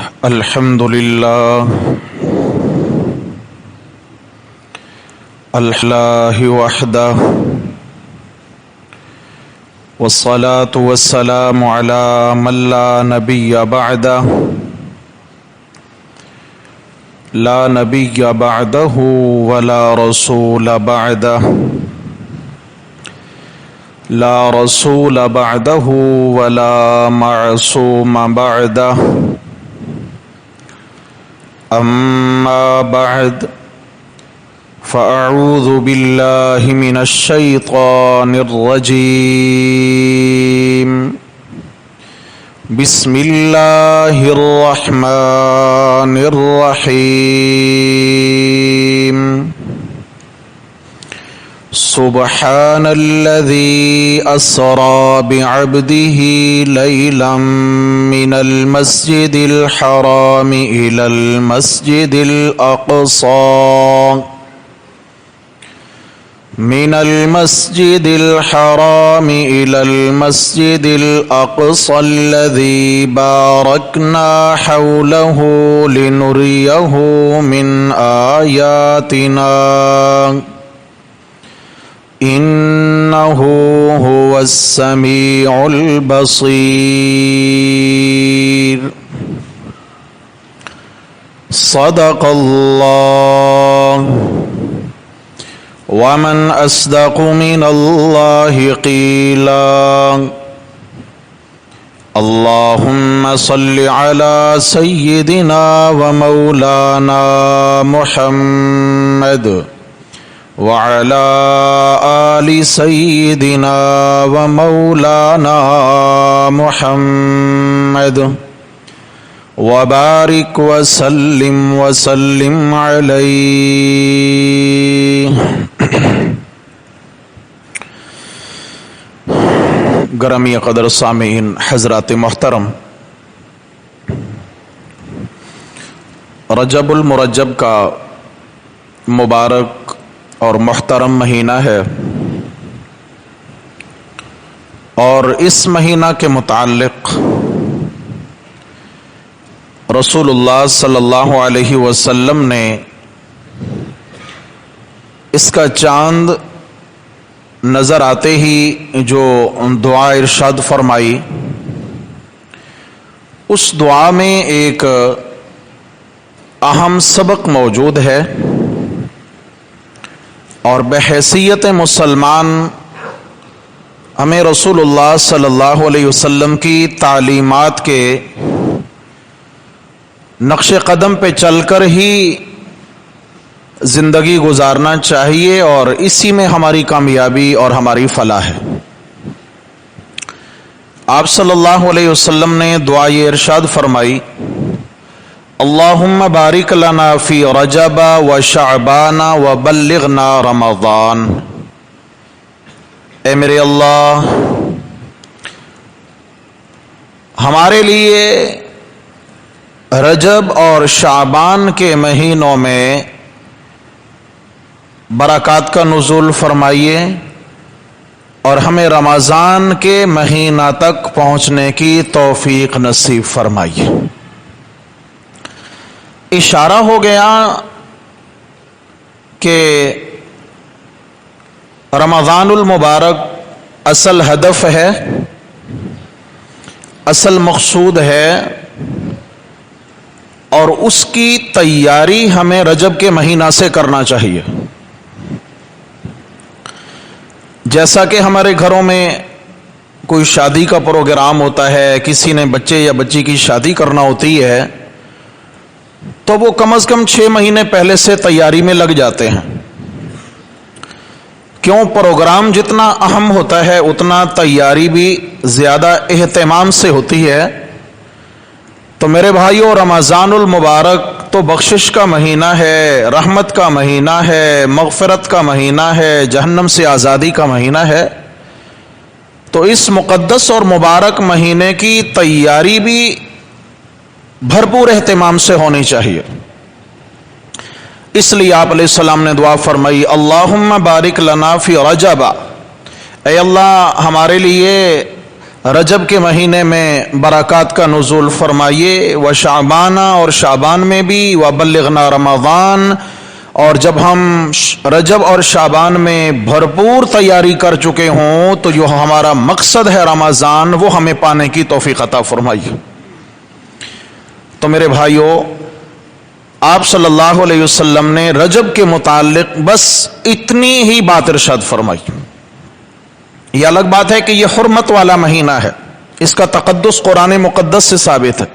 الحمد لله الحمد وحده والصلاة والسلام على من لا نبي بعده لا نبي بعده ولا رسول بعده لا رسول بعده ولا معصوم بعده أما بعد فأعوذ بالله من الشيطان الرجيم بسم الله الرحمن الرحيم سبحان الذي أسرى بعبده ليلا من المسجد الحرام إلى المسجد الأقصى من المسجد الحرام إلى المسجد الأقصى الذي باركنا حوله لنريه من آياتنا إنه هو السميع البصير صدق الله ومن أصدق من الله قيلا اللهم صل على سيدنا ومولانا محمد وعلى آل سيدنا ومولانا محمد وبارك وسلم عليه. گرامی قدر سامعین حضرات محترم، رجب المرجب کا مبارک اور محترم مہینہ ہے، اور اس مہینہ کے متعلق رسول اللہ صلی اللہ علیہ وسلم نے اس کا چاند نظر آتے ہی جو دعا ارشاد فرمائی، اس دعا میں ایک اہم سبق موجود ہے، اور بحیثیت مسلمان ہمیں رسول اللہ صلی اللہ علیہ وسلم کی تعلیمات کے نقش قدم پہ چل کر ہی زندگی گزارنا چاہیے، اور اسی میں ہماری کامیابی اور ہماری فلاح ہے. آپ صلی اللہ علیہ وسلم نے دعا یہ ارشاد فرمائی، اللہم بارک لنا فی رجب و شعبان و بلغنا رمضان. اے میرے اللہ، ہمارے لیے رجب اور شعبان کے مہینوں میں برکات کا نزول فرمائیے، اور ہمیں رمضان کے مہینہ تک پہنچنے کی توفیق نصیب فرمائیے. اشارہ ہو گیا کہ رمضان المبارک اصل ہدف ہے، اصل مقصود ہے، اور اس کی تیاری ہمیں رجب کے مہینہ سے کرنا چاہیے. جیسا کہ ہمارے گھروں میں کوئی شادی کا پروگرام ہوتا ہے، کسی نے بچے یا بچی کی شادی کرنا ہوتی ہے، تو وہ کم از کم 6 مہینے پہلے سے تیاری میں لگ جاتے ہیں. کیوں؟ پروگرام جتنا اہم ہوتا ہے اتنا تیاری بھی زیادہ اہتمام سے ہوتی ہے. تو میرے بھائیو، رمضان المبارک تو بخشش کا مہینہ ہے، رحمت کا مہینہ ہے، مغفرت کا مہینہ ہے، جہنم سے آزادی کا مہینہ ہے. تو اس مقدس اور مبارک مہینے کی تیاری بھی بھرپور اہتمام سے ہونی چاہیے. اس لیے آپ علیہ السلام نے دعا فرمائی، اللہم بارک لنا فی رجب، اے اللہ ہمارے لیے رجب کے مہینے میں برکات کا نزول فرمائیے، و شعبانہ اور شعبان میں بھی، و بلغنا رمضان، اور جب ہم رجب اور شعبان میں بھرپور تیاری کر چکے ہوں تو جو ہمارا مقصد ہے رمضان وہ ہمیں پانے کی توفیق عطا فرمائیے۔ تو میرے بھائیوں، آپ صلی اللہ علیہ وسلم نے رجب کے متعلق بس اتنی ہی بات ارشاد فرمائی۔ یہ الگ بات ہے کہ یہ حرمت والا مہینہ ہے، اس کا تقدس قرآن مقدس سے ثابت ہے،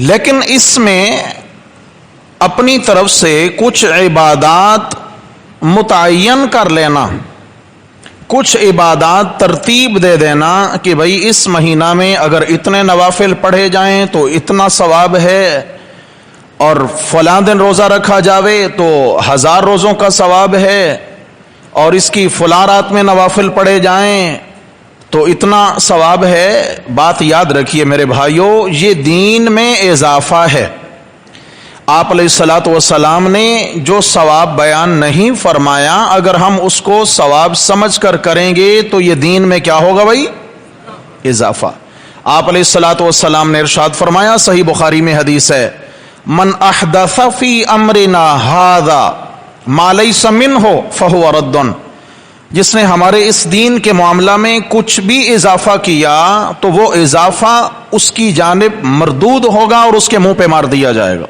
لیکن اس میں اپنی طرف سے کچھ عبادات متعین کر لینا، کچھ عبادات ترتیب دے دینا کہ بھئی اس مہینہ میں اگر اتنے نوافل پڑھے جائیں تو اتنا ثواب ہے، اور فلاں دن روزہ رکھا جاوے تو 1000 روزوں کا ثواب ہے، اور اس کی فلاں رات میں نوافل پڑھے جائیں تو اتنا ثواب ہے۔ بات یاد رکھیے میرے بھائیوں، یہ دین میں اضافہ ہے۔ آپ علیہ الصلوۃ والسلام نے جو ثواب بیان نہیں فرمایا، اگر ہم اس کو ثواب سمجھ کر کریں گے تو یہ دین میں کیا ہوگا بھائی؟ اضافہ۔ آپ علیہ الصلوۃ والسلام نے ارشاد فرمایا، صحیح بخاری میں حدیث ہے، من احدث فی امرنا ھذا ما لیس منہ فہو رد، جس نے ہمارے اس دین کے معاملہ میں کچھ بھی اضافہ کیا تو وہ اضافہ اس کی جانب مردود ہوگا اور اس کے منہ پہ مار دیا جائے گا۔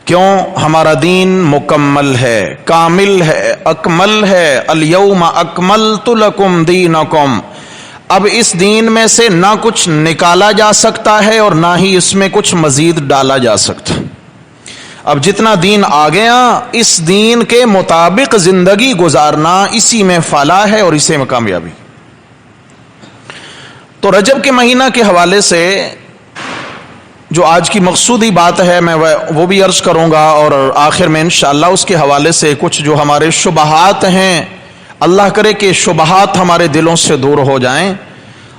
کیوں؟ ہمارا دین مکمل ہے، کامل ہے، اکمل ہے۔ الیوم اکملت لکم دینکم، اب اس دین میں سے نہ کچھ نکالا جا سکتا ہے اور نہ ہی اس میں کچھ مزید ڈالا جا سکتا۔ اب جتنا دین آ گیا، اس دین کے مطابق زندگی گزارنا، اسی میں فلاح ہے اور اسی میں کامیابی۔ تو رجب کے مہینہ کے حوالے سے جو آج کی مقصودی بات ہے میں وہ بھی عرض کروں گا، اور آخر میں انشاءاللہ اس کے حوالے سے کچھ جو ہمارے شبہات ہیں، اللہ کرے کہ شبہات ہمارے دلوں سے دور ہو جائیں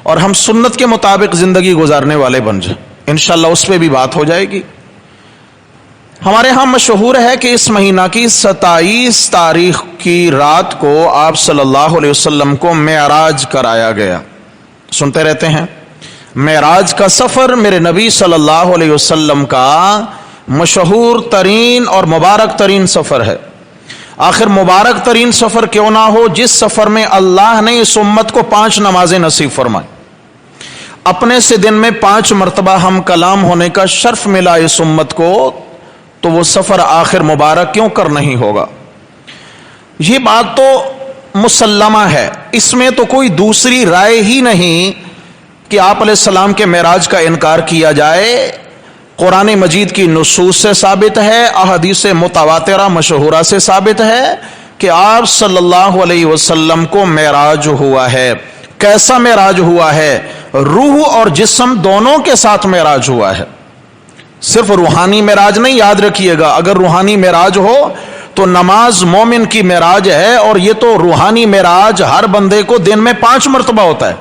اور ہم سنت کے مطابق زندگی گزارنے والے بن جائیں، انشاءاللہ اس پہ بھی بات ہو جائے گی۔ ہمارے ہاں مشہور ہے کہ اس مہینہ کی 27 تاریخ کی رات کو آپ صلی اللہ علیہ وسلم کو معراج کرایا گیا۔ سنتے رہتے ہیں، معراج کا سفر میرے نبی صلی اللہ علیہ وسلم کا مشہور ترین اور مبارک ترین سفر ہے۔ آخر مبارک ترین سفر کیوں نہ ہو جس سفر میں اللہ نے اس امت کو 5 نمازیں نصیب فرمائیں، اپنے سے دن میں 5 مرتبہ ہم کلام ہونے کا شرف ملا اس امت کو، تو وہ سفر آخر مبارک کیوں کر نہیں ہوگا؟ یہ بات تو مسلمہ ہے، اس میں تو کوئی دوسری رائے ہی نہیں کہ آپ علیہ السلام کے معراج کا انکار کیا جائے۔ قرآن مجید کی نصوص سے ثابت ہے، احادیث متواترہ مشہورہ سے ثابت ہے کہ آپ صلی اللہ علیہ وسلم کو معراج ہوا ہے۔ کیسا معراج ہوا ہے؟ روح اور جسم دونوں کے ساتھ معراج ہوا ہے، صرف روحانی معراج نہیں، یاد رکھیے گا۔ اگر روحانی معراج ہو تو نماز مومن کی معراج ہے، اور یہ تو روحانی معراج ہر بندے کو دن میں 5 مرتبہ ہوتا ہے،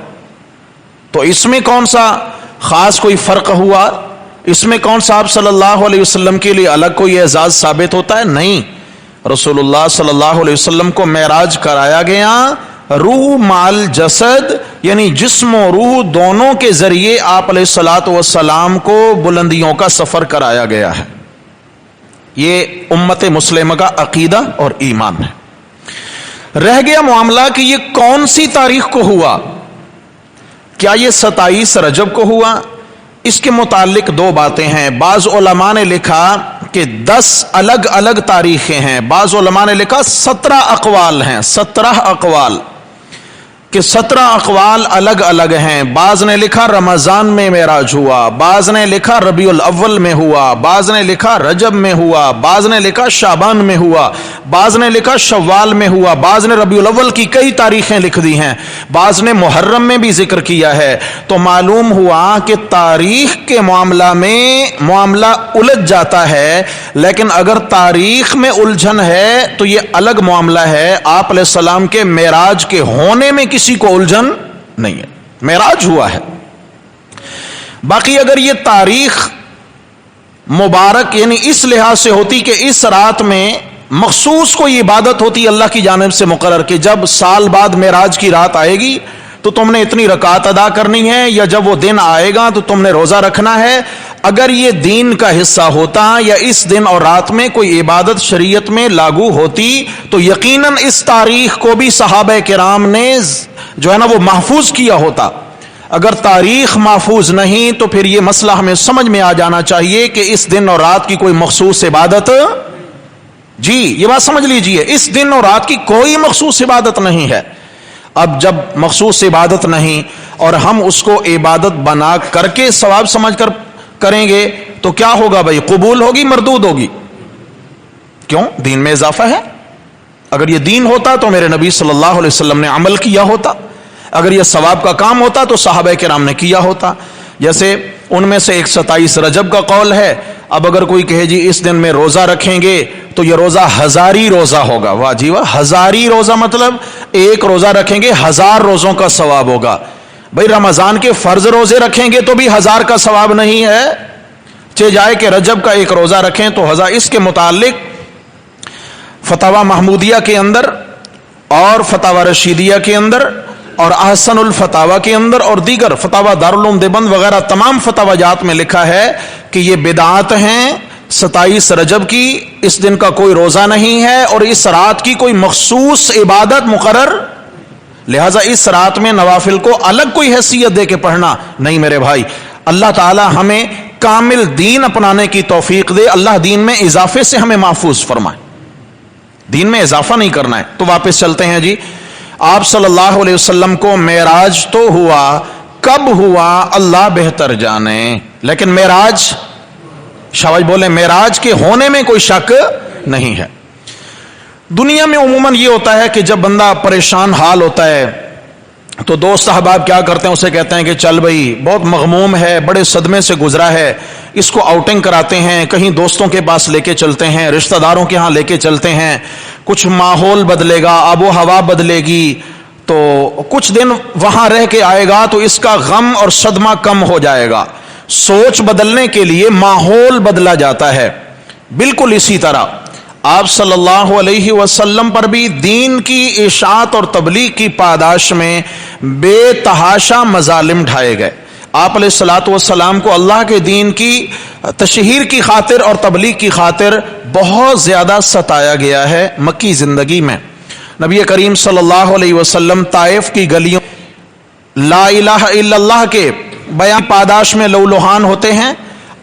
تو اس میں کون سا خاص کوئی فرق ہوا؟ اس میں کون سا آپ صلی اللہ علیہ وسلم کے لیے الگ کوئی اعزاز ثابت ہوتا ہے؟ نہیں، رسول اللہ صلی اللہ علیہ وسلم کو معراج کرایا گیا، روح مال جسد یعنی جسم و روح دونوں کے ذریعے آپ علیہ الصلوۃ والسلام کو بلندیوں کا سفر کرایا گیا ہے۔ یہ امت مسلمہ کا عقیدہ اور ایمان ہے۔ رہ گیا معاملہ کہ یہ کون سی تاریخ کو ہوا؟ کیا یہ 27 رجب کو ہوا؟ اس کے متعلق 2 باتیں ہیں۔ بعض علماء نے لکھا کہ 10 الگ الگ تاریخیں ہیں، بعض علماء نے لکھا 17 اقوال ہیں، 17 اقوال، کہ 17 اقوال الگ الگ ہیں۔ بعض نے لکھا رمضان میں معراج ہوا، بعض نے لکھا ربیع الاول میں ہوا، بعض نے لکھا رجب میں ہوا، بعض نے لکھا شعبان میں ہوا، بعض نے لکھا شوال میں ہوا، بعض نے ربیع الاول کی کئی تاریخیں لکھ دی ہیں، بعض نے محرم میں بھی ذکر کیا ہے۔ تو معلوم ہوا کہ تاریخ کے معاملہ میں معاملہ الجھ جاتا ہے، لیکن اگر تاریخ میں الجھن ہے تو یہ الگ معاملہ ہے۔ آپ علیہ السلام کے معراج کے ہونے میں کسی کو الجھن نہیں ہے، معراج ہوا ہے۔ باقی اگر یہ تاریخ مبارک یعنی اس لحاظ سے ہوتی کہ اس رات میں مخصوص کوئی عبادت ہوتی اللہ کی جانب سے مقرر کہ جب سال بعد معراج کی رات آئے گی تو تم نے اتنی رکعت ادا کرنی ہے، یا جب وہ دن آئے گا تو تم نے روزہ رکھنا ہے۔ اگر یہ دین کا حصہ ہوتا یا اس دن اور رات میں کوئی عبادت شریعت میں لاگو ہوتی تو یقیناً اس تاریخ کو بھی صحابہ کرام نے جو ہے نا وہ محفوظ کیا ہوتا۔ اگر تاریخ محفوظ نہیں تو پھر یہ مسئلہ ہمیں سمجھ میں آ جانا چاہیے کہ اس دن اور رات کی کوئی مخصوص عبادت، جی یہ بات سمجھ لیجئے، اس دن اور رات کی کوئی مخصوص عبادت نہیں ہے۔ اب جب مخصوص عبادت نہیں اور ہم اس کو عبادت بنا کر کے ثواب سمجھ کر کریں گے تو کیا ہوگا بھائی؟ قبول ہوگی مردود ہوگی؟ کیوں؟ دین میں اضافہ ہے۔ اگر یہ دین ہوتا تو میرے نبی صلی اللہ علیہ وسلم نے عمل کیا ہوتا، اگر یہ ثواب کا کام ہوتا تو صحابہ کرام نے کیا ہوتا۔ جیسے ان میں سے ایک 27 رجب کا قول ہے، اب اگر کوئی کہے جی اس دن میں روزہ رکھیں گے تو یہ روزہ ہزاری روزہ ہوگا، واہ جی واہ، ہزاری روزہ مطلب ایک روزہ رکھیں گے 1000 روزوں کا ثواب ہوگا۔ بھائی رمضان کے فرض روزے رکھیں گے تو بھی 1000 کا ثواب نہیں ہے، چہ جائے کہ رجب کا ایک روزہ رکھیں تو 1000۔ اس کے متعلق فتاوی محمودیہ کے اندر اور فتاوی رشیدیہ کے اندر اور احسن الفتاوی کے اندر اور دیگر فتاوی دارالعلوم دیوبند وغیرہ تمام فتاویات میں لکھا ہے کہ یہ بدعات ہیں 27 رجب کی، اس دن کا کوئی روزہ نہیں ہے اور اس رات کی کوئی مخصوص عبادت مقرر، لہٰذا اس رات میں نوافل کو الگ کوئی حیثیت دے کے پڑھنا نہیں میرے بھائی۔ اللہ تعالی ہمیں کامل دین اپنانے کی توفیق دے، اللہ دین میں اضافے سے ہمیں محفوظ فرمائے، دین میں اضافہ نہیں کرنا ہے۔ تو واپس چلتے ہیں جی، آپ صلی اللہ علیہ وسلم کو معراج تو ہوا، کب ہوا اللہ بہتر جانے، لیکن معراج، شاہد بولے، معراج کے ہونے میں کوئی شک نہیں ہے۔ دنیا میں عموماً یہ ہوتا ہے کہ جب بندہ پریشان حال ہوتا ہے تو دوست احباب کیا کرتے ہیں، اسے کہتے ہیں کہ چل بھائی بہت مغموم ہے، بڑے صدمے سے گزرا ہے، اس کو آؤٹنگ کراتے ہیں، کہیں دوستوں کے پاس لے کے چلتے ہیں، رشتہ داروں کے ہاں لے کے چلتے ہیں، کچھ ماحول بدلے گا، آب و ہوا بدلے گی، تو کچھ دن وہاں رہ کے آئے گا تو اس کا غم اور صدمہ کم ہو جائے گا۔ سوچ بدلنے کے لیے ماحول بدلا جاتا ہے۔ بالکل اسی طرح آپ صلی اللہ علیہ وسلم پر بھی دین کی اشاعت اور تبلیغ کی پاداش میں بے تحاشا مظالم ڈھائے گئے۔ آپ علیہ الصلوۃ والسلام کو اللہ کے دین کی تشہیر کی خاطر اور تبلیغ کی خاطر بہت زیادہ ستایا گیا ہے۔ مکی زندگی میں نبی کریم صلی اللہ علیہ وسلم طائف کی گلیوں لا الہ الا اللہ کے بیان پاداش میں لولوہان ہوتے ہیں۔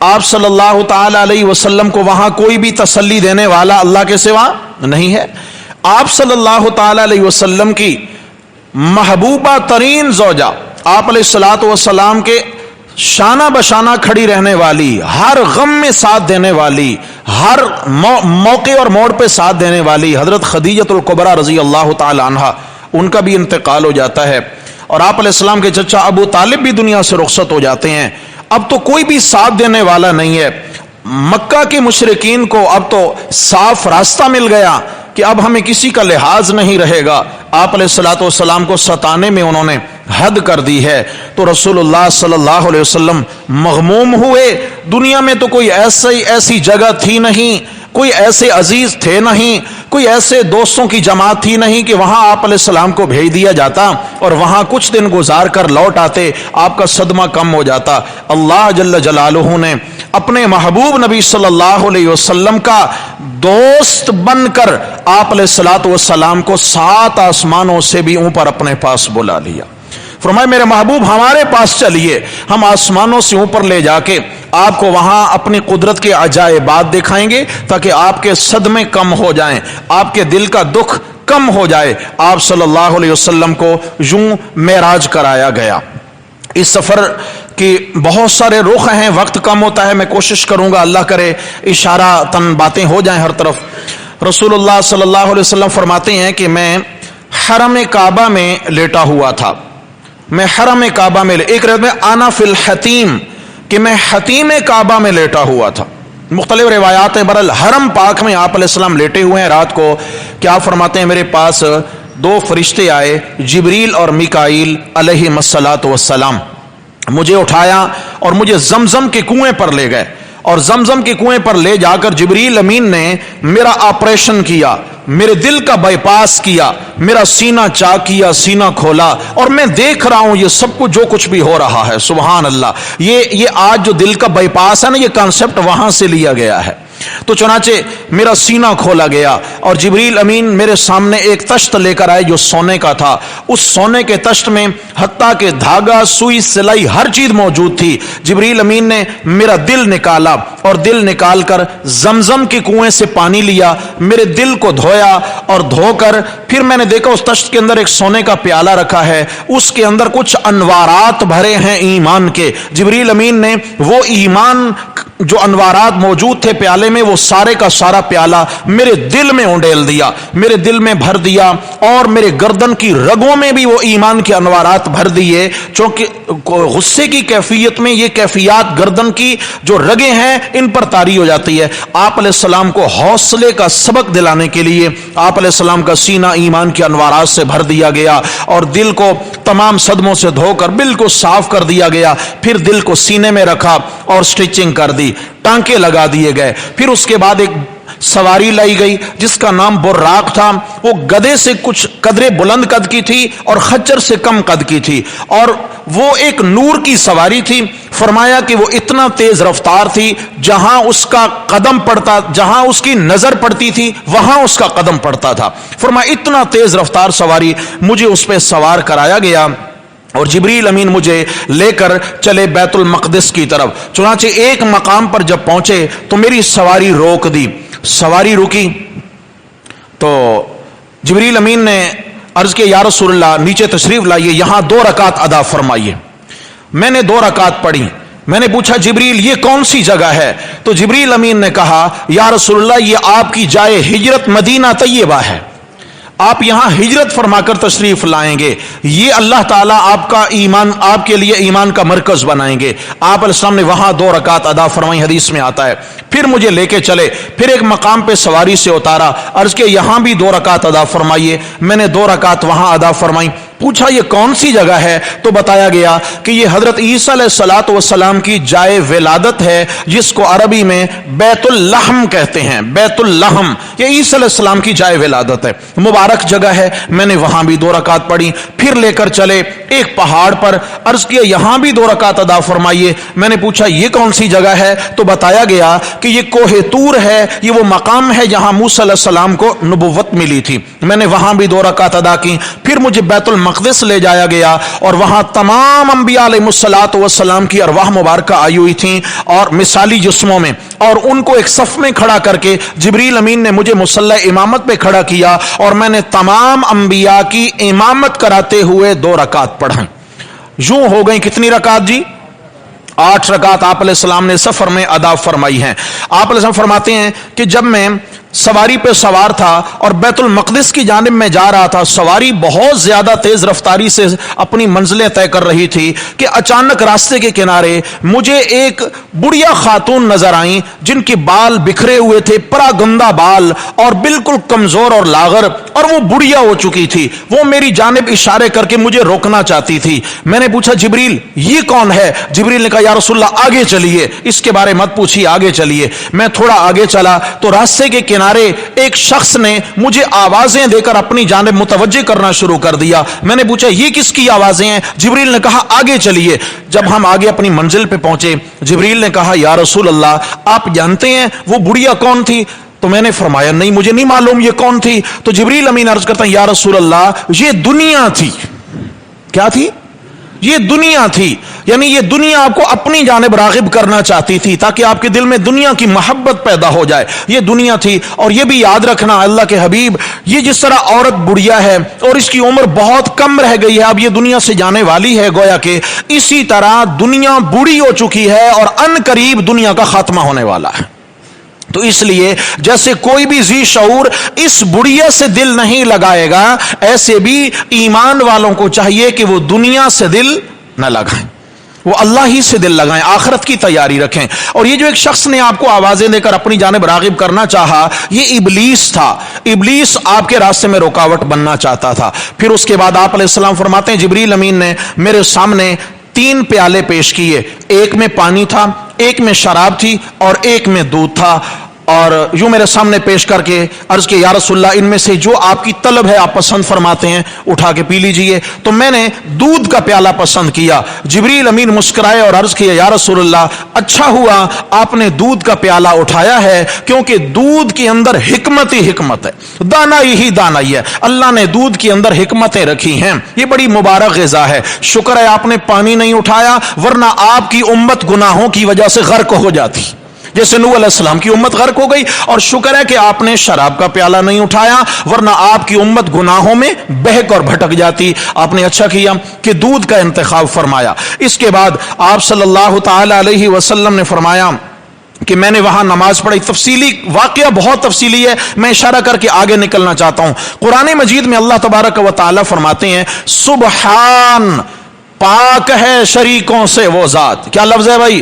آپ صلی اللہ تعالی علیہ وسلم کو وہاں کوئی بھی تسلی دینے والا اللہ کے سوا نہیں ہے۔ آپ صلی اللہ تعالی علیہ وسلم کی محبوبہ ترین زوجہ، آپ علیہ الصلوۃ والسلام کے شانہ بشانہ کھڑی رہنے والی، ہر غم میں ساتھ دینے والی، ہر موقع اور موڑ پہ ساتھ دینے والی حضرت خدیجہ الکبریٰ رضی اللہ تعالی عنہا، ان کا بھی انتقال ہو جاتا ہے، اور آپ علیہ السلام کے چچا ابو طالب بھی دنیا سے رخصت ہو جاتے ہیں۔ اب تو کوئی بھی ساتھ دینے والا نہیں ہے۔ مکہ کے مشرکین کو اب تو صاف راستہ مل گیا کہ اب ہمیں کسی کا لحاظ نہیں رہے گا۔ آپ علیہ الصلوۃ والسلام کو ستانے میں انہوں نے حد کر دی ہے، تو رسول اللہ صلی اللہ علیہ وسلم مغموم ہوئے۔ دنیا میں تو کوئی ایسی جگہ تھی نہیں، کوئی ایسے عزیز تھے نہیں، کوئی ایسے دوستوں کی جماعت تھی نہیں کہ وہاں آپ علیہ السلام کو بھیج دیا جاتا اور وہاں کچھ دن گزار کر لوٹ آتے، آپ کا صدمہ کم ہو جاتا۔ اللہ جل جلالہ نے اپنے محبوب نبی صلی اللہ علیہ وسلم کا دوست بن کر آپ علیہ الصلوۃ والسلام کو 7 آسمانوں سے بھی اوپر اپنے پاس بلا لیا۔ فرمایا میرے محبوب ہمارے پاس چلیے، ہم آسمانوں سے اوپر لے جا کے آپ کو وہاں اپنی قدرت کے عجائبات دکھائیں گے تاکہ آپ کے صدمے کم ہو جائیں، آپ کے دل کا دکھ کم ہو جائے۔ آپ صلی اللہ علیہ وسلم کو یوں معراج کرایا گیا۔ اس سفر کی بہت سارے رخ ہیں، وقت کم ہوتا ہے، میں کوشش کروں گا اللہ کرے اشارہ تن باتیں ہو جائیں ہر طرف۔ رسول اللہ صلی اللہ علیہ وسلم فرماتے ہیں کہ میں حرم کعبہ میں لیٹا ہوا تھا، میں حرم کعبہ میں ایک روایت میں انا فی الحتیم، کہ میں حتیم کعبہ میں لیٹا ہوا تھا۔ مختلف روایات ہیں، برحال حرم پاک میں آپ علیہ السلام لیٹے ہوئے ہیں رات کو۔ کیا فرماتے ہیں میرے پاس 2 فرشتے آئے، جبریل اور میکائیل علیہ الصلوۃ والسلام، مجھے اٹھایا اور مجھے زمزم کے کنویں پر لے گئے، اور زمزم کے کنویں پر لے جا کر جبریل امین نے میرا آپریشن کیا، मेरे दिल का बाईपास किया, मेरा सीना चाक किया, सीना खोला, और मैं देख रहा हूं ये सब कुछ जो कुछ भी हो रहा है। सुभान अल्लाह। ये आज जो दिल का बाईपास है ना, ये कॉन्सेप्ट वहां से लिया गया है। तो चुनाचे मेरा सीना खोला गया और जिब्रील अमीन मेरे सामने एक तश्त लेकर आए जो सोने का था। उस सोने के तश्त में हत्ता के धागा, सुई, सिलाई, हर चीज मौजूद थी। जिब्रील अमीन ने मेरा दिल निकाला और दिल निकालकर जमजम के कुएं से पानी लिया, मेरे दिल को धोया और धोकर फिर मैंने देखा उस तश्त के अंदर एक सोने का प्याला रखा है, उसके अंदर कुछ अनवारात भरे हैं ईमान के। जिब्रील अमीन ने वो ईमान जो अनवारात मौजूद थे प्याले में, वो सारे का सारा प्याला मेरे दिल में उंडेल दिया, मेरे दिल में भर दिया, और मेरे गर्दन की रगों में भी वो ईमान के अनवारात भर दिए। क्योंकि गुस्से की कैफियत में ये कैफियत गर्दन की जो रगें हैं इन पर तारी हो जाती है। आप अलैहिस्सलाम को हौसले का सबक दिलाने के लिए आप अलैहिस्सलाम का सीना ईमान के अनवारात से भर दिया गया और दिल को तमाम सदमों से धोकर बिल्कुल साफ कर दिया गया। फिर दिल को सीने में रखा और स्टिचिंग कर दी, टांके लगा दिए गए। फिर उसके बाद एक सवारी लाई गई जिसका नाम बुर्राक था। वो गधे से कुछ कदरे बुलंद कद की थी और खच्चर से कम कद की थी, और वो एक नूर की सवारी थी। फरमाया कि वो इतना तेज रफ्तार थी, जहां उसका कदम पड़ता, जहां उसकी नजर पड़ती थी वहां उसका कदम पड़ता था। फरमाया इतना तेज रफ्तार सवारी, मुझे उस पर सवार कराया गया और जिब्रील अमीन मुझे लेकर चले बैतुल मक़दिस की तरफ। चुनांचे एक मकाम पर जब पहुंचे तो मेरी सवारी रोक दी। सवारी रुकी तो जिब्रील अमीन ने अर्ज किया, या रसूलल्लाह नीचे तशरीफ लाइए, यहां 2 रकात अदा फरमाइए। मैंने 2 रकात पढ़ी। मैंने पूछा जिब्रील ये कौन सी जगह है? तो जिब्रील अमीन ने कहा, या रसूलल्लाह ये आपकी जाए हिजरत मदीना तैयबा है, आप यहां हिजरत फरमाकर तशरीफ लाएंगे, ये अल्लाह ताला आपका ईमान, आपके लिए ईमान का मरकज बनाएंगे। आप अलैहिस्सलाम ने वहां 2 रकात अदा फरमाई, हदीस में आता है। फिर मुझे लेके चले, फिर एक मकाम पे सवारी से उतारा, अर्ज के यहां भी 2 रकात अदा फरमाइए। मैंने 2 रकात वहां अदा फरमाई। पूछा ये कौन सी जगह है? तो बताया गया कि ये हजरत ईसा अलैहिस्सलातु वस्सलाम की जाए विलादत है, जिसको अरबी में बैतुल लहम कहते हैं। बैतुल लहम ये ईसा अलैहिस्सलाम की जाए विलादत है, मुबारक जगह है। मैंने वहां भी 2 रकात पढ़ी। फिर लेकर चले एक पहाड़ पर, अर्ज किया यहां भी 2 रकात अदा फरमाइए। मैंने पूछा ये कौन सी जगह है? तो बताया गया कि ये कोहे तूर है, ये वो मकाम है जहां मूसा अलैहिस्सलाम को नबुव्वत मिली थी। मैंने वहां भी 2 रकात अदा की। फिर मुझे बैतुल मक़दिस ले जाया गया और वहां तमाम अंबिया अलैहिमुस्सलातु वस्सलाम की अरवाह मुबारक आई हुई थी और मिसाली जिस्मों में, और उनको एक सफ में खड़ा करके जिब्रील अमीन ने मुझे मुसल्ला इमामत पे खड़ा किया और मैंने तमाम अंबिया की इमामत कराते हुए 2 रकात पढ़ा। यूं हो गई कितनी रकात जी? 8 रकात आप अलैहिस्सलाम ने सफर में अदा फरमाई हैं। आप अलैहिस्सलाम फरमाते हैं कि जब मैं सवारी पे सवार था और बैतुल मक़दिस की जानिब में जा रहा था, सवारी बहुत ज्यादा तेज रफ्तारी से अपनी मंजिलें तय कर रही थी कि अचानक रास्ते के किनारे मुझे एक बुढ़िया खातून नजर आई, जिनके बाल बिखरे हुए थे, परागंदा बाल और बिल्कुल कमजोर और लागर, और वो बुढ़िया हो चुकी थी। वो मेरी जानिब इशारे करके मुझे रोकना चाहती थी। मैंने पूछा जिब्रील ये कौन है? जिब्रील ने कहा, या रसूलल्लाह आगे चलिए, इसके बारे मत पूछिए, आगे चलिए। मैं थोड़ा आगे चला तो रास्ते के किनारे एक शख्स ने मुझे आवाजें देकर अपनी जानिब मुतवज्जे करना शुरू कर दिया। मैंने पूछा ये किसकी आवाजें हैं? जिब्रील ने कहा आगे चलिए। जब हम आगे अपनी मंजिल पे पहुंचे, जिब्रील ने कहा, या रसूल अल्लाह आप जानते हैं वो बुढ़िया कौन थी? तो मैंने फरमाया नहीं, मुझे नहीं मालूम ये कौन थी। तो जिब्रील अमीन अर्ज करता है, या रसूल अल्लाह ये दुनिया थी। क्या थी? ये दुनिया थी, यानी ये दुनिया आपको अपनी जानिब रागिब करना चाहती थी ताकि आपके दिल में दुनिया की मोहब्बत पैदा हो जाए। ये दुनिया थी। और ये भी याद रखना अल्लाह के हबीब, ये जिस तरह औरत बुढ़िया है और इसकी उम्र बहुत कम रह गई है, अब ये दुनिया से जाने वाली है गोया के, इसी तरह दुनिया बूढ़ी हो चुकी है और अनकरीब दुनिया का खात्मा होने वाला है। तो इसलिए जैसे कोई भी जी शऊर इस बुढ़िया से दिल नहीं लगाएगा, ऐसे भी ईमान वालों को चाहिए कि वो दुनिया से दिल न लगाएं, वो अल्लाह ही से दिल लगाएं, आखिरत की तैयारी रखें। और ये जो एक शख्स ने आपको आवाजें देकर अपनी जानिब रागिब करना चाहा, ये इबलीस था। इबलीस आपके रास्ते में रुकावट बनना चाहता था। फिर उसके बाद आप अलैहिस्सलाम फरमाते हैं, जिब्रील अमीन ने मेरे सामने 3 प्याले पेश किए। एक में पानी था, एक में शराब थी और एक में दूध था। اور یوں میرے سامنے پیش کر کے عرض کہ یا رسول اللہ ان میں سے جو آپ کی طلب ہے آپ پسند فرماتے ہیں اٹھا کے پی لیجئے. تو میں نے دودھ کا پیالہ پسند کیا. جبریل امین مسکرائے اور عرض کیا یا رسول اللہ اچھا ہوا آپ نے دودھ کا پیالہ اٹھایا ہے, کیونکہ دودھ کے اندر حکمت ہی حکمت ہے, دانائی ہی دانائی ہے. اللہ نے دودھ کے اندر حکمتیں رکھی ہیں, یہ بڑی مبارک غذا ہے. شکر ہے آپ نے پانی نہیں اٹھایا, ورنہ آپ کی امت گناہوں کی وجہ سے غرق ہو جاتی جیسے نوح علیہ السلام کی امت غرق ہو گئی. اور شکر ہے کہ آپ نے شراب کا پیالہ نہیں اٹھایا, ورنہ آپ کی امت گناہوں میں بہک اور بھٹک جاتی. آپ نے اچھا کیا کہ دودھ کا انتخاب فرمایا. اس کے بعد آپ صلی اللہ تعالی علیہ وسلم نے فرمایا کہ میں نے وہاں نماز پڑھی. تفصیلی واقعہ بہت تفصیلی ہے, میں اشارہ کر کے آگے نکلنا چاہتا ہوں. قرآن مجید میں اللہ تبارک و تعالی فرماتے ہیں سبحان, پاک ہے شریکوں سے وہ ذات. کیا لفظ ہے بھائی؟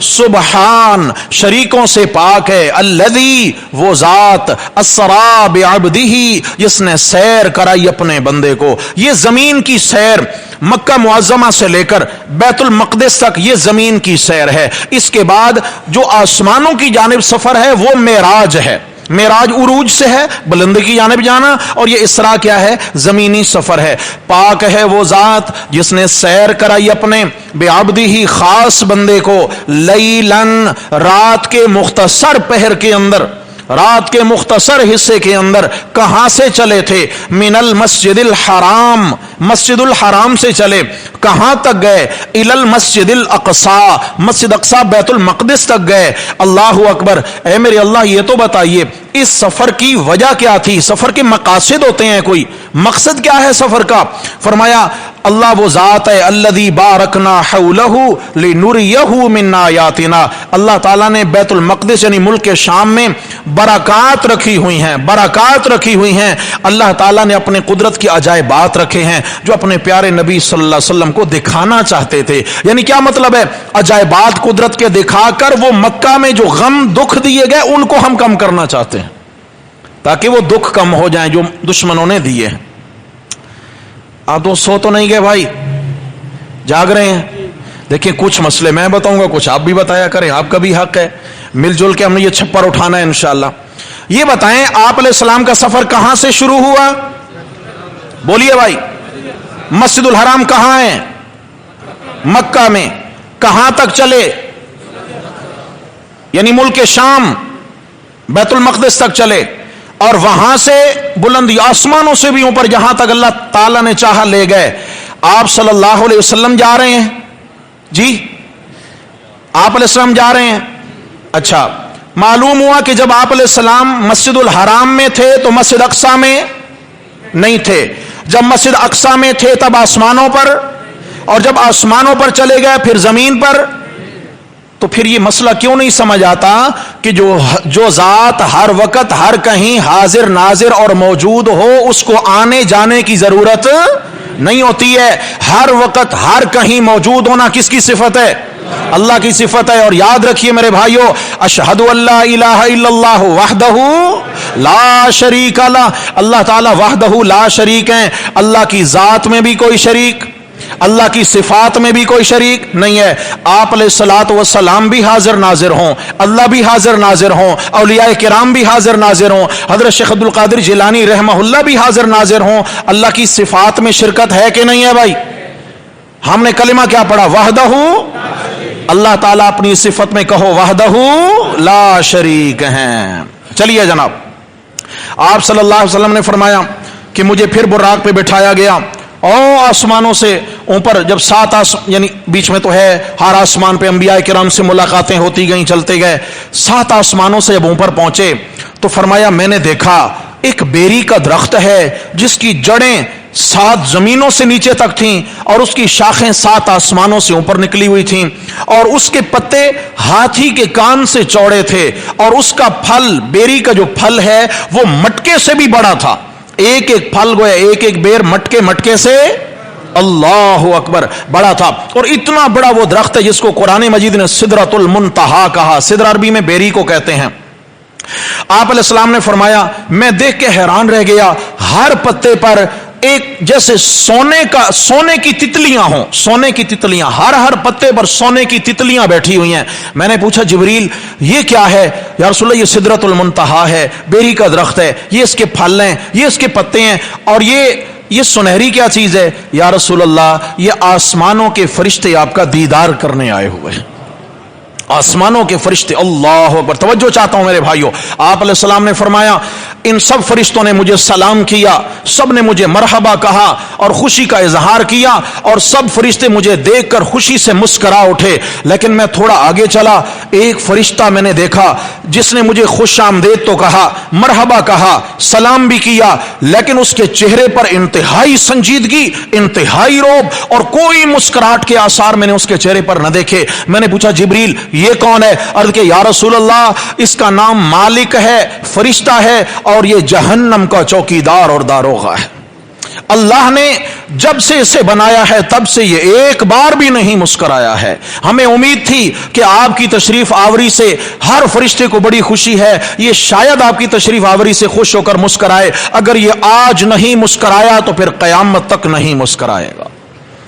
سبحان, شریکوں سے پاک ہے. الذی, وہ ذات. اسرا بعبدہ, جس نے سیر کرائی اپنے بندے کو. یہ زمین کی سیر مکہ معظمہ سے لے کر بیت المقدس تک یہ زمین کی سیر ہے. اس کے بعد جو آسمانوں کی جانب سفر ہے وہ معراج ہے. معراج عروج سے ہے, بلندی کی جانب جانا, اور یہ اسراء کیا ہے؟ زمینی سفر ہے. پاک ہے وہ ذات جس نے سیر کرائی اپنے بعبدہ, خاص بندے کو, لیلن, رات کے مختصر پہر کے اندر, رات کے مختصر حصے کے اندر. کہاں سے چلے تھے؟ من المسجد الحرام, مسجد الحرام سے چلے. کہاں تک گئے؟ الی المسجد الاقصی, مسجد اقصی بیت المقدس تک گئے. اللہ اکبر. اے میرے اللہ یہ تو بتائیے اس سفر کی وجہ کیا تھی؟ سفر کے مقاصد ہوتے ہیں, کوئی مقصد کیا ہے سفر کا؟ فرمایا اللہ وہ ذات ہے الذی بارکنا حولہ لنریہ من آیاتنا. اللہ تعالیٰ نے بیت المقدس یعنی ملک شام میں برکات رکھی ہوئی ہیں, برکات رکھی ہوئی ہیں. اللہ تعالیٰ نے اپنے قدرت کی عجائبات رکھے ہیں جو اپنے پیارے نبی صلی اللہ علیہ وسلم کو دکھانا چاہتے تھے. یعنی کیا مطلب ہے؟ عجائبات قدرت کے دکھا کر وہ مکہ میں جو غم دکھ دیے گئے ان کو ہم کم کرنا چاہتے ہیں, تاکہ وہ دکھ کم ہو جائیں جو دشمنوں نے دیے ہیں. آپ تو سو تو نہیں گئے بھائی, جاگ رہے ہیں؟ دیکھیں کچھ مسئلے میں بتاؤں گا, کچھ آپ بھی بتایا کریں, آپ کا بھی حق ہے. مل جل کے ہم نے یہ چھپر اٹھانا ہے انشاءاللہ. یہ بتائیں آپ علیہ السلام کا سفر کہاں سے شروع ہوا؟ بولیے بھائی. مسجد الحرام کہاں ہے؟ مکہ میں. کہاں تک چلے؟ یعنی ملک شام بیت المقدس تک چلے, اور وہاں سے بلندی آسمانوں سے بھی اوپر جہاں تک اللہ تعالیٰ نے چاہا لے گئے. آپ صلی اللہ علیہ وسلم جا رہے ہیں جی, آپ علیہ السلام جا رہے ہیں. اچھا, معلوم ہوا کہ جب آپ علیہ السلام مسجد الحرام میں تھے تو مسجد اقصی میں نہیں تھے. جب مسجد اقصی میں تھے تب آسمانوں پر, اور جب آسمانوں پر چلے گئے پھر زمین پر. تو پھر یہ مسئلہ کیوں نہیں سمجھ آتا کہ جو ذات ہر وقت ہر کہیں حاضر ناظر اور موجود ہو اس کو آنے جانے کی ضرورت نہیں ہوتی ہے. ہر وقت ہر کہیں موجود ہونا کس کی صفت ہے؟ اللہ کی صفت ہے. اور یاد رکھیے میرے بھائیو, اشہد ان لا الہ الا اللہ وحدہ لا شریک لہ, اللہ تعالی وحدہ لا شریک ہیں. اللہ کی ذات میں بھی کوئی شریک, اللہ کی صفات میں بھی کوئی شریک نہیں ہے. آپ علیہ الصلوۃ والسلام بھی حاضر ناظر ہوں, اللہ بھی حاضر ناظر ہوں, اولیاء کرام بھی حاضر ناظر ہوں, حضرت شیخ عبد القادر جیلانی رحمہ اللہ بھی حاضر ناظر ہوں. اللہ کی صفات میں شرکت ہے کہ نہیں ہے بھائی؟ ہم نے کلمہ کیا پڑھا؟ وحدہ. اللہ تعالیٰ اپنی صفت میں کہو وحدہ لا شریک ہیں. چلیے جناب, آپ صلی اللہ علیہ وسلم نے فرمایا کہ مجھے پھر براق پہ بٹھایا گیا, اور آسمانوں سے اوپر جب 7 یعنی بیچ میں تو ہے ہر آسمان پہ انبیاء کرام سے ملاقاتیں ہوتی گئیں, چلتے گئے. 7 آسمانوں سے جب اوپر پہنچے تو فرمایا میں نے دیکھا ایک بیری کا درخت ہے جس کی جڑیں 7 زمینوں سے نیچے تک تھیں, اور اس کی شاخیں 7 آسمانوں سے اوپر نکلی ہوئی تھیں, اور اس کے پتے ہاتھی کے کان سے چوڑے تھے, اور اس کا پھل, بیری کا جو پھل ہے وہ مٹکے سے بھی بڑا تھا. ایک ایک پھل گویا ایک ایک بیر مٹکے سے اللہ اکبر بڑا تھا. اور اتنا بڑا وہ درخت ہے جس کو قرآن مجید نے سدرۃ المنتہا کہا. سدر عربی میں بیری کو کہتے ہیں. आप अलैहिस्सलाम ने फरमाया, मैं देख के हैरान रह गया, हर पत्ते पर एक जैसे सोने की तितलियां हों, सोने की तितलियां, हर पत्ते पर सोने की तितलियां बैठी हुई हैं। मैंने पूछा, जिब्रील ये क्या है? या रसूलल्लाह, ये सिदरतुल मुंतहा है, बेरी का दरख्त है, ये इसके फल हैं, ये इसके पत्ते हैं, और ये सुनहरी क्या चीज है? या रसूलल्लाह, ये आसमानों के फरिश्ते आपका दीदार करने आए हुए हैं, आसमानों के फरिश्ते। अल्लाह अकबर। तवज्जो चाहता हूं मेरे भाइयों, आप अलैहिस्सलाम ने फरमाया, इन सब फरिश्तों ने मुझे सलाम किया, सब ने मुझे मरहबा कहा और खुशी का इजहार किया, और सब फरिश्ते मुझे देखकर खुशी से मुस्करा उठे। लेकिन मैं थोड़ा आगे चला, एक फरिश्ता मैंने देखा जिसने मुझे खुश आमदेद तो कहा, मरहबा कहा, सलाम भी किया, लेकिन उसके चेहरे पर इंतहाई संजीदगी, इंतहाई रौब और कोई मुस्कुराहट के आसार मैंने उसके चेहरे पर न देखे। मैंने पूछा, जिब्रील ये कौन है? अर्ज के, या रसूल अल्लाह, इसका नाम मालिक है, फरिश्ता है, और ये जहन्नम का चौकीदार और दारोगा है। अल्लाह ने जब से इसे बनाया है तब से ये एक बार भी नहीं मुस्कुराया है। हमें उम्मीद थी कि आपकी तशरीफ आवरी से हर फरिश्ते को बड़ी खुशी है, ये शायद आपकी तशरीफ आवरी से खुश होकर मुस्कुराए। अगर ये आज नहीं मुस्कुराया तो फिर क़यामत तक नहीं मुस्कुराएगा।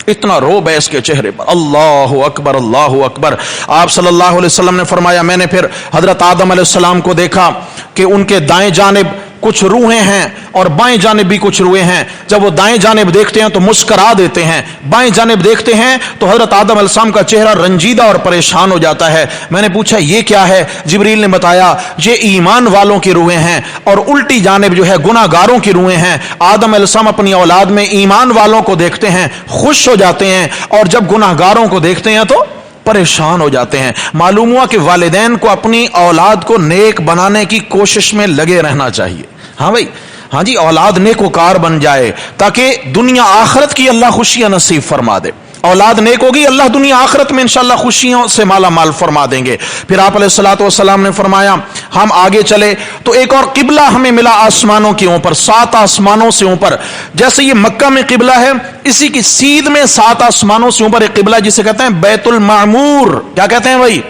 इतना रोब है इसके चेहरे पर। अल्लाहु अकबर, अल्लाहु अकबर। आप सल्लल्लाहु अलैहि वसल्लम ने फरमाया, मैंने फिर हजरत आदम अलैहिस्सलाम को देखा कि उनके दाएं जानिब कुछ रूहें हैं और बाएं जानिब भी कुछ रूहें हैं। जब वो दाएं जानिब देखते हैं तो मुस्करा देते हैं, बाएं जानिब देखते हैं तो हजरत आदम अलैहिस्सलाम का चेहरा रंजीदा और परेशान हो जाता है। मैंने पूछा, ये क्या है? जिब्रील ने बताया, ये ईमान वालों की रूहें हैं और उल्टी जानिब जो है गुनाहगारों की रूहें हैं। आदम अलैहिस्सलाम अपनी औलाद में ईमान वालों को देखते हैं, खुश हो जाते हैं, और जब गुनाहगारों को देखते हैं तो परेशान हो जाते हैं। मालूम हुआ कि वालिदैन को अपनी औलाद को नेक बनाने की कोशिश में लगे रहना चाहिए। हाँ भाई, हाँ जी, औलाद नेकोकार बन जाए ताकि दुनिया आखिरत की अल्लाह खुशियां नसीब फरमा दे। औलाद नेक होगी, अल्लाह दुनिया आखिरत में इंशाअल्लाह खुशियों से माला माल फरमा देंगे। फिर आप अलैहिस्सलातु वस्सलाम ने फरमाया, हम आगे चले तो एक और किबला हमें मिला आसमानों के ऊपर, 7 आसमानों से ऊपर। जैसे ये मक्का में किबला है, इसी की सीध में 7 आसमानों से ऊपर एक किबला जिसे कहते हैं बैतुल मामूर। क्या कहते हैं भाई?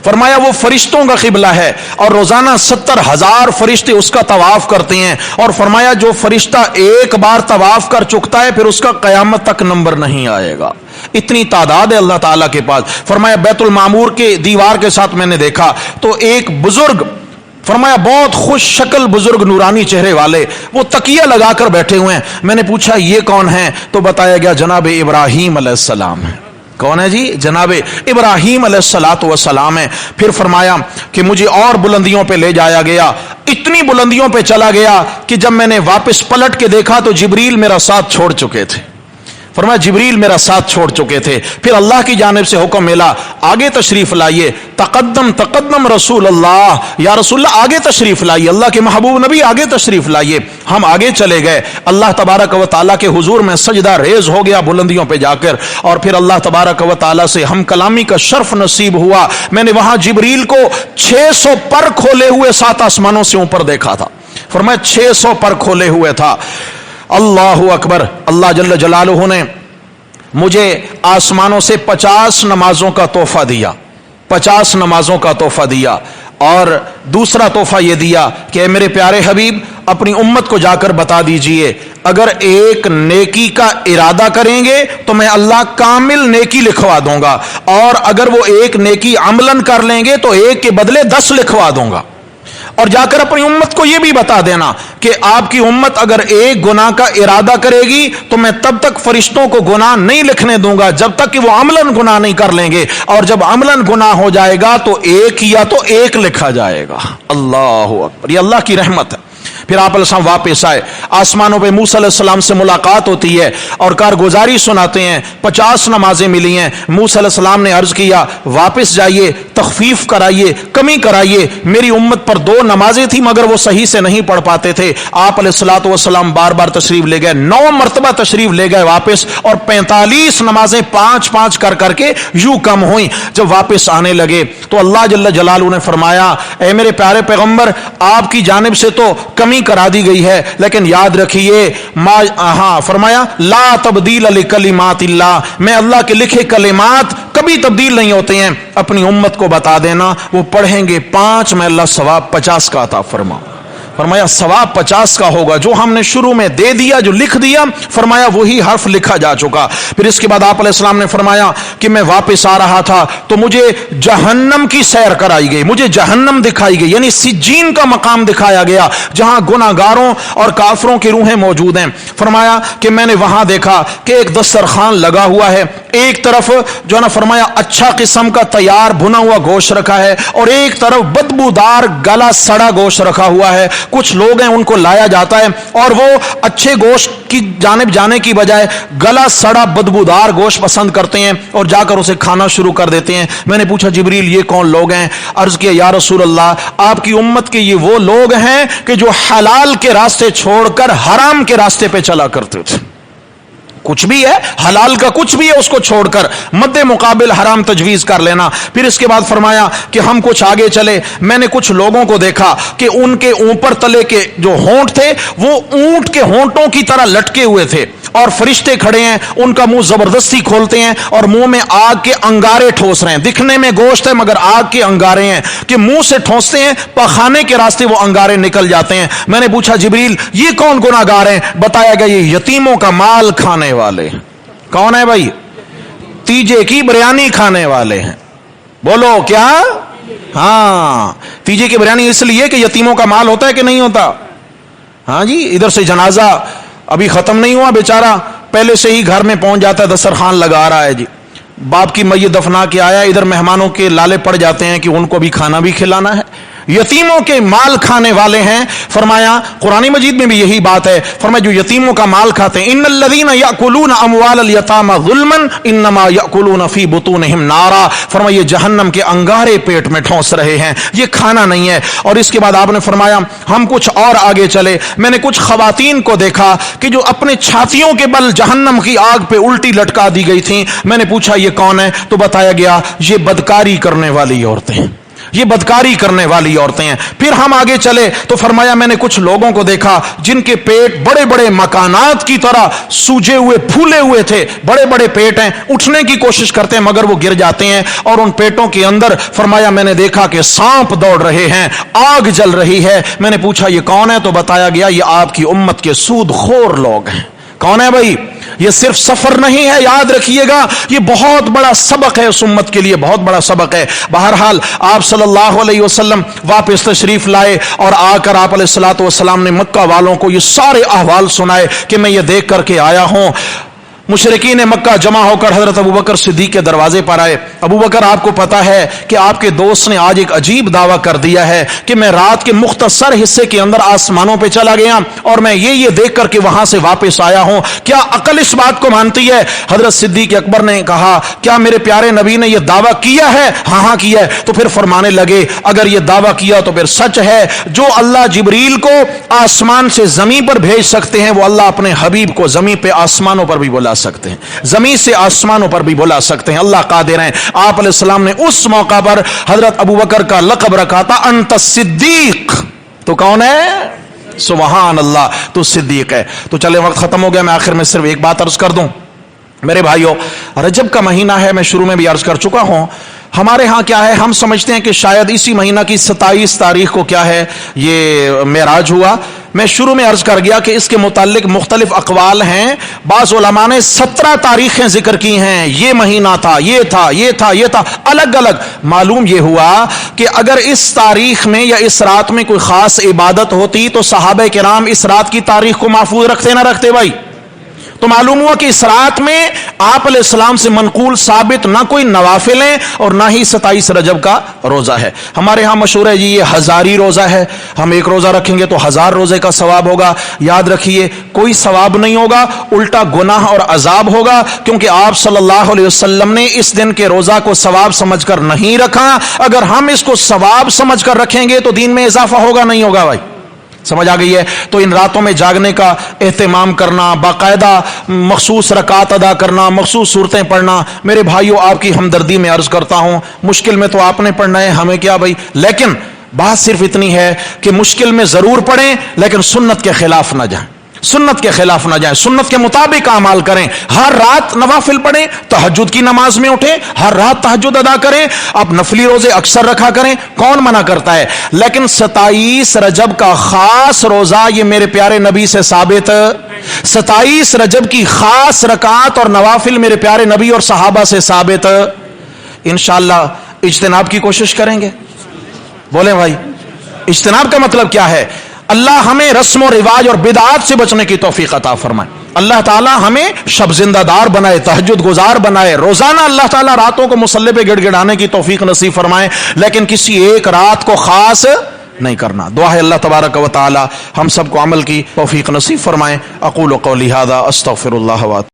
फरमाया वो फरिश्तों का किबला है और रोजाना 70,000 फरिश्ते उसका तवाफ करते हैं। और फरमाया जो फरिश्ता एक बार तवाफ कर चुकता है फिर उसका कयामत तक नंबर नहीं आएगा। इतनी तादाद है अल्लाह ताला के पास। फरमाया बैतुल मामूर के दीवार के साथ मैंने देखा तो एक बुजुर्ग, फरमाया बहुत खुश शक्ल बुजुर्ग, नूरानी चेहरे वाले, वो तकिया लगाकर बैठे हुए हैं। मैंने पूछा ये कौन है? तो बताया गया जनाब इब्राहीम अलैहिस्सलाम है। कौन है जी? जनाब इब्राहीम अलैहिस्सलातु वस्सलाम है। फिर फरमाया कि मुझे और बुलंदियों पे ले जाया गया, इतनी बुलंदियों पे चला गया कि जब मैंने वापस पलट के देखा तो जिब्रील मेरा साथ छोड़ चुके थे। फरमाया जिब्रील मेरा साथ छोड़ चुके थे। फिर अल्लाह की जानिब से हुक्म मिला, आगे तशरीफ लाइए। तकद्दम तकद्दम रसूल अल्लाह, या रसूल अल्लाह आगे तशरीफ लाइए, अल्लाह के महबूब नबी आगे तशरीफ लाइए। हम आगे चले गए। अल्लाह तबारक व तआला के हुजूर में सजदा रेज हो गया बुलंदियों पे जाकर, और फिर अल्लाह तबारक व तआला से हम कलामी का शर्फ नसीब हुआ। मैंने वहां जिब्रील को 600 पर खोले हुए 7 आसमानों से ऊपर देखा था। फरमाया 600 पर खोले हुए था। अल्लाहु अकबर। अल्लाह जल्ल जलालुहु ने मुझे आसमानों से 50 नमाजों का तोहफा दिया, 50 नमाजों का तोहफा दिया। और दूसरा तोहफा यह दिया कि मेरे प्यारे हबीब अपनी उम्मत को जाकर बता दीजिए, अगर एक नेकी का इरादा करेंगे तो मैं अल्लाह कामिल नेकी लिखवा दूंगा, और अगर वो एक नेकी अमलन कर लेंगे तो एक के बदले 10 लिखवा दूंगा। और जाकर अपनी उम्मत को यह भी बता देना कि आपकी उम्मत अगर एक गुनाह का इरादा करेगी तो मैं तब तक फरिश्तों को गुनाह नहीं लिखने दूंगा जब तक कि वो अमलन गुनाह नहीं कर लेंगे, और जब अमलन गुनाह हो जाएगा तो एक या तो एक लिखा जाएगा। अल्लाह अकबर, ये अल्लाह की रहमत है। फिर आप अलैहिस्सलाम वापस आए, आसमानों पे मूसा अलैहिस्सलाम से मुलाकात होती है और कारगुजारी सुनाते हैं। 50 नमाजें मिली हैं। मूसा अलैहिस्सलाम ने अर्ज किया वापस जाइए, तखफीफ कराइए, कमी कराइए। मेरी उम्मत पर 2 नमाजें थी मगर वो सही से नहीं पढ़ पाते थे। आप अलैहिस्सलातु वस्सलाम बार बार तशरीफ ले गए, 9 मरतबा तशरीफ ले गए वापस, और 45 नमाजें 5-5 कर करके यूं कम हुई। जब वापस आने लगे तो अल्लाह जल्ल जलालुहु ने फरमाया, ऐ मेरे प्यारे पैगंबर, आपकी जानिब से तो कमी नहीं करा दी गई है, लेकिन याद रखिए फरमाया ला तब्दील लिकलिमातिल्लाह, मैं अल्लाह के लिखे कलिमात कभी तब्दील नहीं होते हैं। अपनी उम्मत को बता देना, वो पढ़ेंगे 5, मैं अल्लाह सवाब 50 का अता फरमाऊं। फरमाया सवाब 50 का होगा, जो हमने शुरू में दे दिया, जो लिख दिया, फरमाया वही हर्फ लिखा जा चुका। फिर इसके बाद आप अलैहिस्सलाम ने फरमाया कि मैं वापस आ रहा था तो मुझे जहन्नम की सैर कराई गई, मुझे जहन्नम दिखाई गई, यानी सिज्जीन का मकाम दिखाया गया जहां गुनाहगारों और काफिरों की रूहें मौजूद हैं। फरमाया कि मैंने वहां देखा कि एक दस्तरखान लगा हुआ है, एक तरफ जो है ना फरमाया अच्छा किस्म का तैयार भुना हुआ गोश्त रखा है, और एक तरफ बदबूदार गला सड़ा गोश्त रखा हुआ है। कुछ लोग हैं उनको लाया जाता है और वो अच्छे गोश्त की जानिब जाने की बजाय गला सड़ा बदबूदार गोश्त पसंद करते हैं और जाकर उसे खाना शुरू कर देते हैं। मैंने पूछा जिब्रील ये कौन लोग हैं? अर्ज किया या रसूल अल्लाह, आपकी उम्मत के ये वो लोग हैं कि जो हलाल के रास्ते छोड़कर हराम के रास्ते पे चला करते थे। कुछ भी है हलाल का, कुछ भी है उसको छोड़कर मद्दे मुकाबिल हराम तजवीज कर लेना। फिर इसके बाद फरमाया कि हम कुछ आगे चले, मैंने कुछ लोगों को देखा कि उनके ऊपर तले के जो होंठ थे वो ऊंट के होंठों की तरह लटके हुए थे, और फरिश्ते खड़े हैं, उनका मुंह जबरदस्ती खोलते हैं और मुंह में आग के अंगारे ठोस रहे हैं। दिखने में गोश्त है मगर आग के अंगारे हैं कि मुंह से ठोसते हैं, पखाने के रास्ते वो अंगारे निकल जाते हैं। मैंने पूछा जिब्रील ये कौन गुनाहगार हैं? बताया गया ये यतीमों का माल खाने वाले। कौन है भाई? तीजे की बिरयानी खाने वाले हैं। बोलो क्या? हाँ, तीजे की बिरयानी इसलिए कि यतीमों का माल होता है कि नहीं होता? हाँ जी, इधर से जनाजा अभी खत्म नहीं हुआ, बेचारा पहले से ही घर में पहुंच जाता है, दस्तरखान लगा रहा है जी, बाप की मैयत दफना के आया, इधर मेहमानों के लाले पड़ जाते हैं कि उनको भी खाना भी खिलाना है। यतीमों के माल खाने वाले हैं। फरमाया कुरानी मजीद में भी यही बात है, फरमाया जो यतीमों का माल खाते हैं, इन्नल्लज़ीना याकुलूना अमवालल यतामा ज़ुल्मन इन्नमा याकुलूना फी बुतूनिहिम नारा। फरमाया ये जहन्नम के अंगारे पेट में ठोंस रहे हैं, ये खाना नहीं है। और इसके बाद आपने फरमाया हम कुछ और आगे चले, मैंने कुछ खवातीन को देखा कि जो अपने छातियों के बल जहन्नम की आग पे उल्टी लटका दी गई थी। मैंने पूछा ये कौन है? तो बताया गया ये बदकारी करने वाली औरतें, ये बदकारी करने वाली औरतें हैं। फिर हम आगे चले तो फरमाया मैंने कुछ लोगों को देखा जिनके पेट बड़े बड़े मकानात की तरह सूजे हुए फूले हुए थे, बड़े बड़े पेट हैं, उठने की कोशिश करते हैं मगर वो गिर जाते हैं, और उन पेटों के अंदर फरमाया मैंने देखा कि सांप दौड़ रहे हैं, आग जल रही है। मैंने पूछा ये कौन है? तो बताया गया ये आपकी उम्मत के सूदखोर लोग हैं। कौन है भाई? ये सिर्फ सफर नहीं है, याद रखिएगा, ये बहुत बड़ा सबक है उस उम्मत के लिए, बहुत बड़ा सबक है। बहरहाल आप सल्लल्लाहु अलैहि वसल्लम वापस तशरीफ लाए और आकर आप अलैहिस्सलातु वस्सलाम ने मक्का वालों को ये सारे अहवाल सुनाए कि मैं ये देख करके आया हूं। मुशरिकीन मक्का जमा होकर हजरत अबू बकर सिद्दीक के दरवाजे पर आए। अबू बकर आपको पता है कि आपके दोस्त ने आज एक अजीब दावा कर दिया है कि मैं रात के मुख्तसर हिस्से के अंदर आसमानों पे चला गया और मैं ये देख करके वहां से वापस आया हूं, क्या अकल इस बात को मानती है? हजरत सिद्दीक अकबर ने कहा क्या मेरे प्यारे नबी ने यह दावा किया है? हाँ हाँ किया है। तो फिर फरमाने लगे अगर यह दावा किया तो फिर सच है, जो अल्लाह जिब्रील को आसमान से जमीन पर भेज सकते हैं वो अल्लाह अपने हबीब को जमीन पे आसमानों पर भी बुला सकते हैं, जमीन से आसमानों पर भी बुला सकते हैं। अल्लाह कादिर है। आप अलैहिस्सलाम ने उस मौका पर हजरत अबू बकर का लक़ब रखा था अंत सिद्दीक। तो कौन है? सुबहान अल्लाह, तो सिद्दीक है। तो चले वक्त खत्म हो गया, मैं आखिर में सिर्फ एक बात अर्ज कर दूं। मेरे भाइयों, रजब का महीना है, मैं शुरू में भी अर्ज कर चुका हूं। हमारे यहाँ क्या है, हम समझते हैं कि शायद इसी महीना की 27 तारीख को क्या है ये मेराज हुआ। मैं शुरू में अर्ज कर गया कि इसके मुतालिक मुख्तलिफ अकवाल हैं। बाज़ उलमा ने 17 तारीखें जिक्र की हैं, ये महीना था, ये था, ये था, ये था, अलग अलग। मालूम ये हुआ कि अगर इस तारीख में या इस रात में कोई खास इबादत होती तो सहाबा किराम इस रात की तारीख को महफूज रखते ना रखते भाई? तो मालूम हुआ कि इस रात में आप अलैहिस्सलाम से मनकूल साबित ना कोई नवाफिल हैं और ना ही 27 रजब का रोजा है। हमारे यहां मशहूर है जी ये हजारी रोजा है, हम एक रोजा रखेंगे तो 1000 रोजे का सवाब होगा। याद रखिए कोई सवाब नहीं होगा, उल्टा गुनाह और अजाब होगा, क्योंकि आप सल्लल्लाहु अलैहि वसल्लम ने इस दिन के रोजा को सवाब समझकर नहीं रखा। अगर हम इसको सवाब समझकर रखेंगे तो दीन में इजाफा होगा नहीं होगा भाई? समझ आ गई है? तो इन रातों में जागने का एहतमाम करना, बाकायदा मखसूस रकात अदा करना, मखसूस सूरतें पढ़ना। मेरे भाइयों आपकी हमदर्दी में अर्ज करता हूं, मुश्किल में तो आपने पढ़ना है, हमें क्या भाई, लेकिन بات صرف اتنی ہے کہ مشکل میں ضرور پڑیں لیکن سنت کے خلاف نہ جائیں، سنت کے خلاف نہ جائیں، سنت کے مطابق اعمال کریں، ہر رات نوافل پڑھیں، تہجد کی نماز میں اٹھیں، ہر رات تہجد ادا کریں، اب نفلی روزے اکثر رکھا کریں، کون منع کرتا ہے؟ لیکن 27 رجب کا خاص روزہ یہ میرے پیارے نبی سے ثابت، 27 رجب کی خاص رکعات اور نوافل میرے پیارے نبی اور صحابہ سے ثابت۔ انشاءاللہ اجتناب کی کوشش کریں گے، بولیں بھائی اجتناب کا مطلب کیا ہے؟ اللہ ہمیں رسم و رواج اور بدعات سے بچنے کی توفیق عطا فرمائے، اللہ تعالی ہمیں شب زندہ دار بنائے، تہجد گزار بنائے، روزانہ اللہ تعالی راتوں کو مصلی پہ گڑ گڑانے کی توفیق نصیب فرمائے، لیکن کسی ایک رات کو خاص نہیں کرنا۔ دعا ہے اللہ تبارک و تعالی ہم سب کو عمل کی توفیق نصیب فرمائے۔ اقول قولی ھذا استغفر اللہ